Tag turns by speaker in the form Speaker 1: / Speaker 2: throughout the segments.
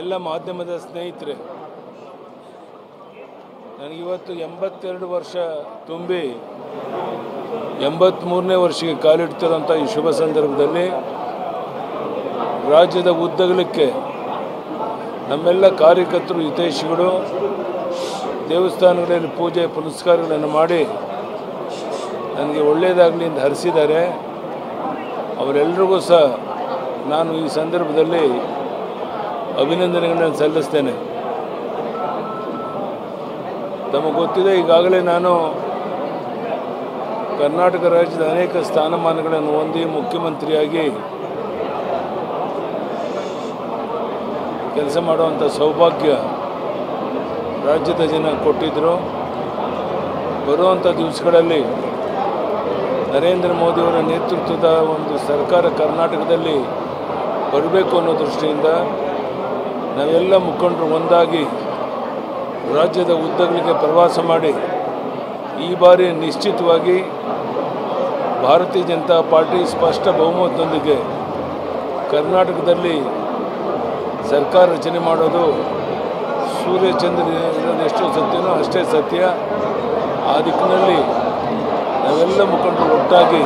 Speaker 1: ಎಲ್ಲ ಮಾಧ್ಯಮದ ಸ್ನೇಹಿತರೆ, ನನಗಿವತ್ತು 82 ವರ್ಷ ತುಂಬಿ 83ನೇ ವರ್ಷಕ್ಕೆ ಕಾಲಿಡ್ತಿರೋಂಥ ಈ ಶುಭ ಸಂದರ್ಭದಲ್ಲಿ ರಾಜ್ಯದ ಉದ್ದಗಲಕ್ಕೆ ನಮ್ಮೆಲ್ಲ ಕಾರ್ಯಕರ್ತರು, ಹಿತೈಷಿಗಳು ದೇವಸ್ಥಾನಗಳಲ್ಲಿ ಪೂಜೆ ಪುನಸ್ಕಾರಗಳನ್ನು ಮಾಡಿ ನನಗೆ ಒಳ್ಳೆಯದಾಗಲಿ ಅಂತ ಹರಿಸಿದ್ದಾರೆ. ಅವರೆಲ್ಲರಿಗೂ ಸಹ ನಾನು ಈ ಸಂದರ್ಭದಲ್ಲಿ ಅಭಿನಂದನೆಗಳನ್ನು ಸಲ್ಲಿಸ್ತೇನೆ. ತಮಗೆ ಗೊತ್ತಿದೆ, ಈಗಾಗಲೇ ನಾನು ಕರ್ನಾಟಕ ರಾಜ್ಯದ ಅನೇಕ ಸ್ಥಾನಮಾನಗಳನ್ನು ಹೊಂದಿ ಮುಖ್ಯಮಂತ್ರಿಯಾಗಿ ಕೆಲಸ ಮಾಡುವಂಥ ಸೌಭಾಗ್ಯ ರಾಜ್ಯದ ಜನ ಕೊಟ್ಟಿದ್ದರು. ಬರುವಂಥ ದಿವಸಗಳಲ್ಲಿ ನರೇಂದ್ರ ಮೋದಿಯವರ ನೇತೃತ್ವದ ಒಂದು ಸರ್ಕಾರ ಕರ್ನಾಟಕದಲ್ಲಿ ಬರಬೇಕು ಅನ್ನೋ ದೃಷ್ಟಿಯಿಂದ ನಾವೆಲ್ಲ ಮುಖಂಡರು ಒಂದಾಗಿ ರಾಜ್ಯದ ಉದ್ದಗಲಿಗೆ ಪ್ರವಾಸ ಮಾಡಿ ಈ ಬಾರಿ ನಿಶ್ಚಿತವಾಗಿ ಭಾರತೀಯ ಜನತಾ ಪಾರ್ಟಿ ಸ್ಪಷ್ಟ ಬಹುಮತದೊಂದಿಗೆ ಕರ್ನಾಟಕದಲ್ಲಿ ಸರ್ಕಾರ ರಚನೆ ಮಾಡೋದು ಸೂರ್ಯಚಂದ್ರ ಇರೋದು ಎಷ್ಟು ಸತ್ಯನೋ ಅಷ್ಟೇ ಸತ್ಯ. ಆ ದಿಕ್ಕಿನಲ್ಲಿ ನಾವೆಲ್ಲ ಮುಖಂಡರು ಒಟ್ಟಾಗಿ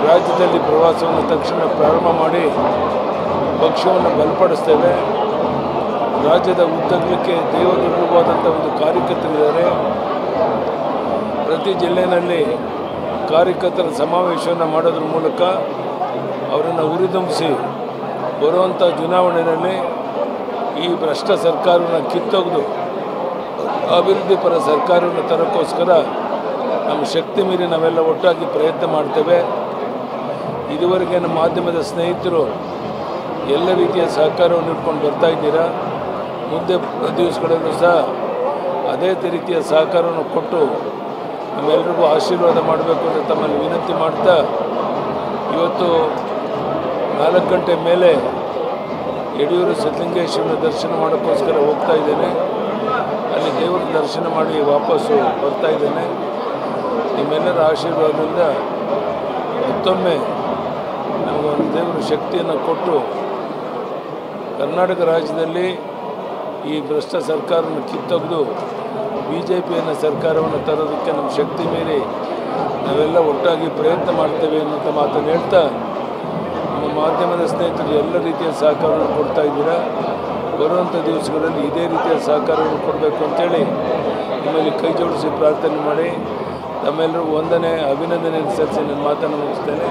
Speaker 1: ರಾಜ್ಯದಲ್ಲಿ ಪ್ರವಾಸವನ್ನು ತಕ್ಷಣ ಪ್ರಾರಂಭ ಮಾಡಿ ಪಕ್ಷವನ್ನು ಬಲಪಡಿಸ್ತೇವೆ. ರಾಜ್ಯದ ಉದ್ದಗಲಕ್ಕೆ ದೇವದುರ್ಗವಾದಂಥ ಒಂದು ಕಾರ್ಯಕರ್ತರಿದ್ದಾರೆ. ಪ್ರತಿ ಜಿಲ್ಲೆಯಲ್ಲಿ ಕಾರ್ಯಕರ್ತರ ಸಮಾವೇಶವನ್ನು ಮಾಡೋದ್ರ ಮೂಲಕ ಅವರನ್ನು ಹುರಿದುಂಬಿಸಿ ಬರುವಂಥ ಚುನಾವಣೆಯಲ್ಲಿ ಈ ಭ್ರಷ್ಟ ಸರ್ಕಾರವನ್ನು ಕಿತ್ತೊಗೆದು ಅಭಿವೃದ್ಧಿ ಪರ ಸರ್ಕಾರವನ್ನು ತರೋಕ್ಕೋಸ್ಕರ ನಮ್ಮ ಶಕ್ತಿ ಮೀರಿ ನಾವೆಲ್ಲ ಒಟ್ಟಾಗಿ ಪ್ರಯತ್ನ ಮಾಡ್ತೇವೆ. ಇದುವರೆಗೆ ನಮ್ಮ ಮಾಧ್ಯಮದ ಸ್ನೇಹಿತರು ಎಲ್ಲ ರೀತಿಯ ಸಹಕಾರವನ್ನು ಇಟ್ಕೊಂಡು ಬರ್ತಾ ಇದ್ದೀರಾ. ಮುಂದೆ ದಿವಸಗಳಲ್ಲೂ ಸಹ ಅದೇ ರೀತಿಯ ಸಹಕಾರವನ್ನು ಕೊಟ್ಟು ನಮ್ಮೆಲ್ಲರಿಗೂ ಆಶೀರ್ವಾದ ಮಾಡಬೇಕು ಅಂತ ತಮ್ಮಲ್ಲಿ ವಿನಂತಿ ಮಾಡ್ತಾ, ಇವತ್ತು 4 ಗಂಟೆ ಮೇಲೆ ಯಡಿಯೂರು ಸಿದ್ಧಲಿಂಗೇಶ್ವರನ ದರ್ಶನ ಮಾಡೋಕ್ಕೋಸ್ಕರ ಹೋಗ್ತಾ ಇದ್ದೇನೆ. ಅಲ್ಲಿ ದೇವರ ದರ್ಶನ ಮಾಡಿ ವಾಪಸ್ಸು ಬರ್ತಾ ಇದ್ದೇನೆ. ನಿಮ್ಮೆಲ್ಲರ ಆಶೀರ್ವಾದದಿಂದ ಮತ್ತೊಮ್ಮೆ ನಮಗೊಂದು ದೇವರ ಶಕ್ತಿಯನ್ನು ಕೊಟ್ಟು ಕರ್ನಾಟಕ ರಾಜ್ಯದಲ್ಲಿ ಈ ಭ್ರಷ್ಟ ಸರ್ಕಾರವನ್ನು ಕಿತ್ತೊಗೆದು BJPಯನ್ನು ಸರ್ಕಾರವನ್ನು ತರೋದಕ್ಕೆ ನಮ್ಮ ಶಕ್ತಿ ಮೀರಿ ನಾವೆಲ್ಲ ಒಟ್ಟಾಗಿ ಪ್ರಯತ್ನ ಮಾಡ್ತೇವೆ ಅನ್ನೋಂಥ ಮಾತನ್ನು ಹೇಳ್ತಾ, ನಮ್ಮ ಮಾಧ್ಯಮದ ಸ್ನೇಹಿತರು ಎಲ್ಲ ರೀತಿಯ ಸಹಕಾರವನ್ನು ಕೊಡ್ತಾ ಇದ್ದೀರಾ. ಬರುವಂಥ ದಿವಸಗಳಲ್ಲಿ ಇದೇ ರೀತಿಯ ಸಹಕಾರವನ್ನು ಕೊಡಬೇಕು ಅಂತೇಳಿ ನಿಮ್ಮಲ್ಲಿ ಕೈ ಜೋಡಿಸಿ ಪ್ರಾರ್ಥನೆ ಮಾಡಿ ತಮ್ಮೆಲ್ಲರೂ ವಂದನೆ ಅಭಿನಂದನೆ ಸಲ್ಲಿಸಿ ನನ್ನ ಮಾತನ್ನು ಮುಗಿಸ್ತೇನೆ.